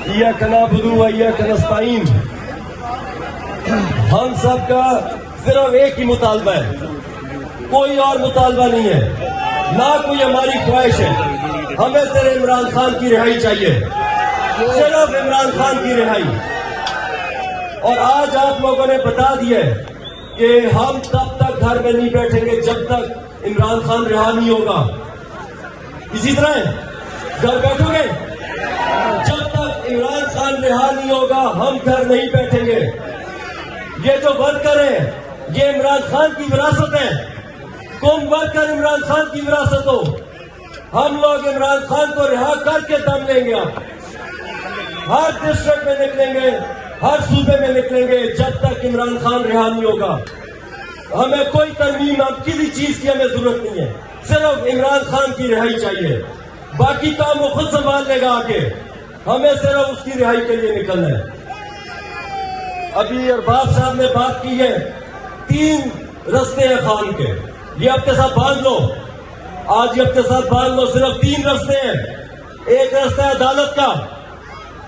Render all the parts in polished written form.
इय्याक नअबुदु व इय्याक नस्तईन। हम सब का सिर्फ एक ही मुतालबा है, कोई और मुतालबा नहीं है, ना कोई हमारी ख्वाहिश है। हमें सिर्फ इमरान खान की रिहाई चाहिए, सिर्फ इमरान खान की रिहाई। और आज आप लोगों ने बता दिया है कि हम तब तक घर में नहीं बैठेंगे जब तक इमरान खान रिहा नहीं होगा। इसी तरह घर बैठोगे, जब तक इमरान खान रिहा नहीं होगा हम घर नहीं बैठेंगे। ये जो वर्कर है ये इमरान खान की विरासत है, तुम वर्कर इमरान खान की विरासत हो। हम लोग इमरान खान को रिहा करके दम लेंगे। आप हर डिस्ट्रिक्ट में निकलेंगे, हर सूबे में निकलेंगे जब तक इमरान खान रिहा नहीं होगा। हमें कोई तरमीम, अब किसी चीज की हमें जरूरत नहीं है, सिर्फ इमरान खान की रिहाई चाहिए। बाकी काम वो खुद संभाल लेगा आगे, हमें सिर्फ उसकी रिहाई के लिए निकलना है। अभी अरबाब साहब ने बात की है, 3 रस्ते हैं खान के, ये अपने साथ बांध लो, आज ये अपने साथ बांध लो। सिर्फ 3 रस्ते हैं। एक रास्ता है अदालत का,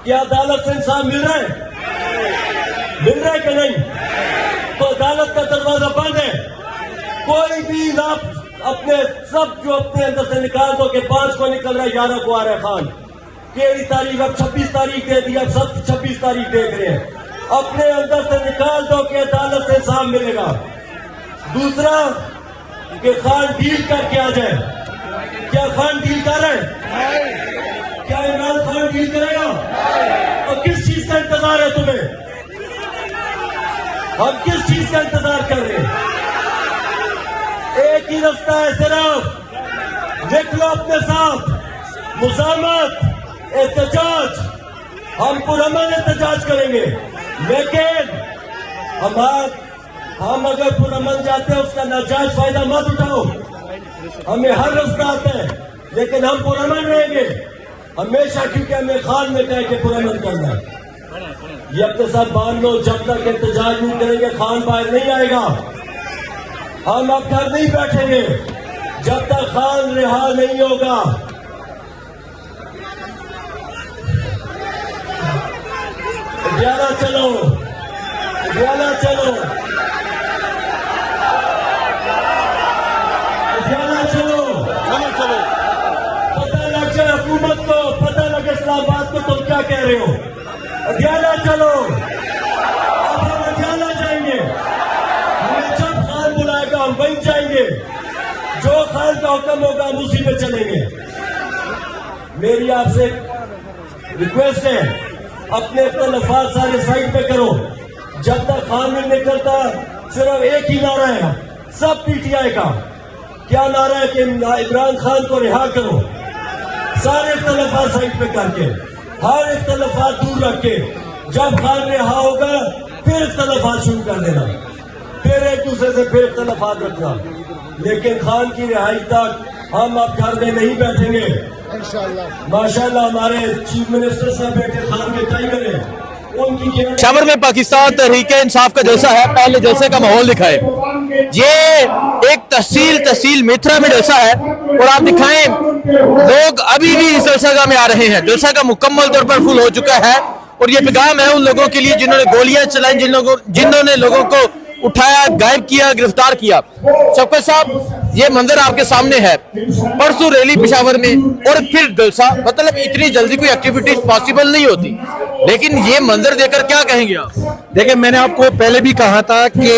क्या अदालत से इंसाफ मिल रहा है? मिल रहा है कि नहीं? तो अदालत का दरवाजा बंद है। कोई भी ना अपने सब जो अपने अंदर से निकाल दो कि 5 को निकल रहा है, 11 को आ रहा है खान, केड़ी तारीख, अब 26 तारीख दे दी, अब सब 26 तारीख देख रहे हैं। अपने अंदर से निकाल दो कि अदालत से इंसाफ मिलेगा। दूसरा कि खान डील करके आ जाए। क्या खान डील कर रहे हैं? क्या इमरान खान डील करेगा? और किस चीज का इंतजार है तुम्हें? हम किस चीज का इंतजार कर रहे हैं? एक ही रास्ता है, सिर्फ देख लो अपने साथ, मुज़ाहमत, एहतजाज। हम पुरअमन एहतजाज करेंगे, लेकिन हम अगर पुरअमन जाते हैं उसका नाजायज फायदा मत उठाओ। हमें हर रास्ता आता है, लेकिन हम पुरअमन रहेंगे हमेशा, क्योंकि हमें खान में कहे कि पुरअमन करना है। ये अपने साथ बांध लो, जब तक एहतजाज नहीं करेंगे खान बाहर नहीं आएगा। हम अब घर नहीं बैठेंगे जब तक खान रिहा नहीं होगा। अडियाला चलो, अडियाला चलो, अडियाला चलो, पता लग जाए हुकूमत को, पता लगे इस्लामाबाद को तुम क्या कह रहे हो। अडियाला चलो, अब हम अडियाला जाएंगे, हमें जब खान बुलाएगा हम वहीं जाएंगे, जो खान का हुक्म होगा हम उसी पे चलेंगे। मेरी आपसे रिक्वेस्ट है, अपने इख्तिलाफात सारे साइड पे करो। जब तक खान नहीं निकलता सिर्फ एक ही नारा है सब पीटीआई का। क्या नारा है कि इमरान खान को रिहा करो, सारे इख्तिलाफात साइड पे करके, हर इख्तिलाफात दूर रख के, जब खान रिहा होगा फिर इख्तिलाफात शुरू कर देना, फिर एक दूसरे से फिर इख्तिलाफात रखना। लेकिन खान की रिहाई तक हम अब घर में नहीं बैठेंगे। माशाल्लाह हमारे चीफ मिनिस्टर साहब बैठे खान के टाइगर है, उनकी पेशावर में पाकिस्तान तहरीक इंसाफ का जलसा है। पहले जलसे का माहौल दिखाए, ये एक तहसील मित्रा में जलसा है और आप दिखाएं लोग अभी भी इस जलसा में आ रहे हैं। जलसा का मुकम्मल तौर पर फुल हो चुका है और ये पैगाम है उन लोगों के लिए जिन्होंने गोलियां चलाई, जिन्होंने लोगों को उठाया, गायब किया, गिरफ्तार किया। शौकत साहब, ये मंजर आपके सामने है, परसों रैली पेशावर में और फिर जलसा, मतलब इतनी जल्दी कोई एक्टिविटीज पॉसिबल नहीं होती, लेकिन ये मंजर देखकर क्या कहेंगे आप? देखिए, मैंने आपको पहले भी कहा था कि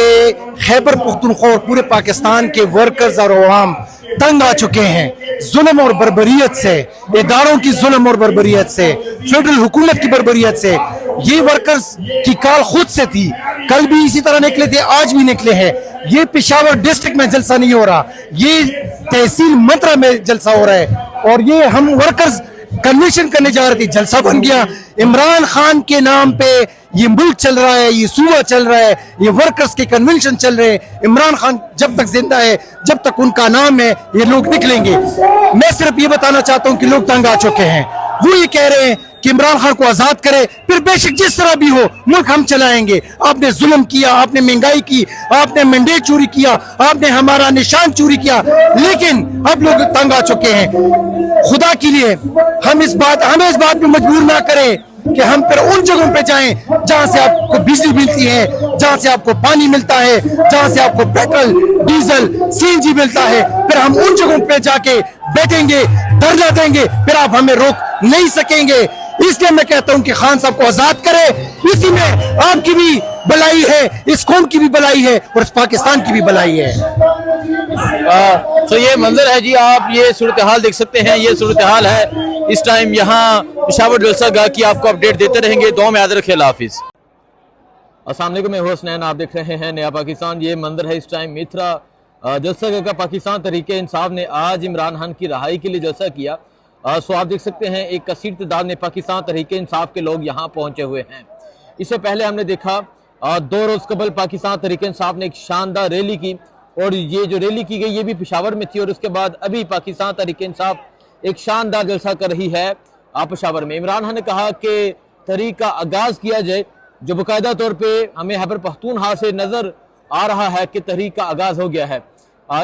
खैबर पख्तूनख्वा और पूरे पाकिस्तान के वर्कर्स और अवाम तंग आ चुके हैं जुल्म और बर्बरियत से, इदारों की जुल्म और बर्बरियत से, फेडरल हुकूमत की बर्बरियत से। ये वर्कर्स की कॉल खुद से थी, कल भी इसी तरह निकले थे, आज भी निकले हैं। ये पेशावर डिस्ट्रिक्ट में जलसा नहीं हो रहा, ये तहसील मंत्रा में जलसा हो रहा है और ये हम वर्कर्स कन्वेंशन करने जा रहे थे, जलसा बन गया। इमरान खान के नाम पे ये मुल्क चल रहा है, ये सूबा चल रहा है, ये वर्कर्स के कन्वेंशन चल रहे हैं। इमरान खान जब तक जिंदा है, जब तक उनका नाम है, ये लोग निकलेंगे। मैं सिर्फ ये बताना चाहता हूँ कि लोग तंग आ चुके हैं। वो ये कह रहे हैं कि इमरान खान को आजाद करे, फिर बेशक जिस तरह भी हो मुल्क हम चलाएंगे। आपने जुल्म किया, आपने महंगाई की, आपने मैंडेट चोरी किया, आपने हमारा निशान चोरी किया, लेकिन अब लोग तंग आ चुके हैं। खुदा के लिए हमें इस बात पे मजबूर ना करें कि हम फिर उन जगहों पे जाएं जहां से आपको बिजली मिलती है, जहां से आपको पानी मिलता है, जहां से आपको पेट्रोल, डीजल, सीएनजी मिलता है। फिर हम उन जगहों पे जाके बैठेंगे, धरना देंगे, फिर आप हमें रोक नहीं सकेंगे। इसलिए मैं कहता हूं कि खान साहब को आजाद करे। इसी में आपकी भी भलाई है, इस कौम की भी भलाई है और इस पाकिस्तान की भी भलाई है। तो ये मंजर है जी, आप ये सूरत हाल देख सकते हैं। ये सूरत हाल है इस टाइम यहाँ पेशावर जलसा गाह की। आपको अपडेट देते रहेंगे। दुआ में याद रखिए। अल्लाह हाफिज। अस्सलाम वालेकुम, मैं हसनैन, आप देख रहे हैं नया पाकिस्तान। ये मंजर है इस टाइम मित्रा जलसा गाह का। पाकिस्तान तहरीक इंसाफ ने आज इमरान खान की रहाई के लिए जलसा किया। सो आप देख सकते हैं एक कसीर तादाद में पाकिस्तान तहरीक इंसाफ के लोग यहाँ पहुंचे हुए हैं। इससे पहले हमने देखा 2 रोज कबल पाकिस्तान तहरीक इंसाफ ने एक शानदार रैली की, और ये जो रैली की गई ये भी पेशावर में थी। और उसके बाद अभी पाकिस्तान तहरीक इंसाफ एक शानदार जलसा कर रही है पेशावर में। इमरान खान ने कहा कि तहरीक का आगाज किया जाए, जो बाकायदा तौर पर हमें खैबर पख्तूनख्वा से नजर आ रहा है कि तहरीक का आगाज हो गया है।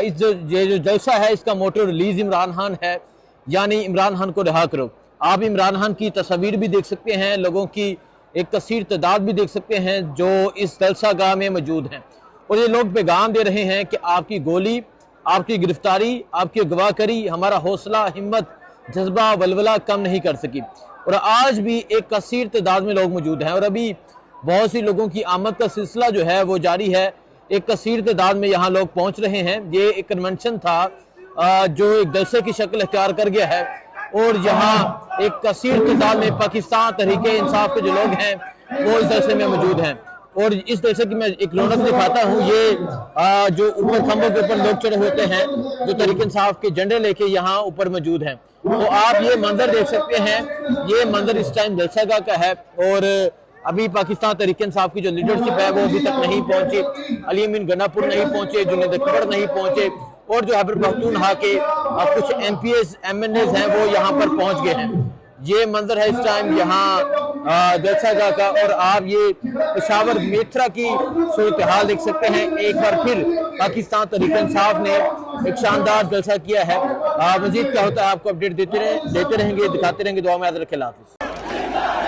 इस जो जलसा है इसका मोटो रिलीज इमरान खान है, यानी इमरान खान को रिहा करो। आप इमरान खान की तस्वीर भी देख सकते हैं, लोगों की एक कसीर तादाद भी देख सकते हैं जो इस जलसा गाह में मौजूद हैं। और ये लोग पैगाम दे रहे हैं कि आपकी गोली, आपकी गिरफ्तारी, आपकी अगवाकरी हमारा हौसला, हिम्मत, जज्बा, वलवला कम नहीं कर सकी। और आज भी एक कसीर तादाद में लोग मौजूद हैं और अभी बहुत सी लोगों की आमद का सिलसिला जो है वो जारी है। एक कसीर तादाद में यहाँ लोग पहुँच रहे हैं। ये एक कन्वेंशन था जो एक जलसे की शक्ल इख्तियार कर गया है, और यहाँ एक कसीर तादाद में पाकिस्तान तहरीक इंसाफ के जो लोग हैं वो इस जलसे में मौजूद हैं। और इस जलसे की मैं एक रौनक दिखाता हूँ। ये जो ऊपर खंभों के ऊपर लोग चढ़े होते हैं जो तहरीक इंसाफ के झंडे लेके यहाँ ऊपर मौजूद हैं। तो आप ये मंजर देख सकते हैं। ये मंजर इस टाइम जलसा गाह का है, और अभी पाकिस्तान तहरीक इंसाफ की जो लीडरशिप है वो अभी तक नहीं पहुंची। अली अमीन गन्नापुर नहीं पहुंचे, जुनैद अकबर नहीं पहुंचे, और जो खैबर पख्तूनख्वा के कुछ MPs MNAs हैं वो यहाँ पर पहुंच गए हैं। ये मंजर है इस टाइम यहाँ जलसा गाह का। और आप ये पेशावर मेथरा की सूरत हाल देख सकते हैं। एक बार फिर पाकिस्तान तहरीक इंसाफ ने एक शानदार जलसा किया है। मजीद क्या होता है आपको अपडेट देते रहेंगे, दिखाते रहेंगे। दुआ में याद रखें। अल्लाह हाफिज़।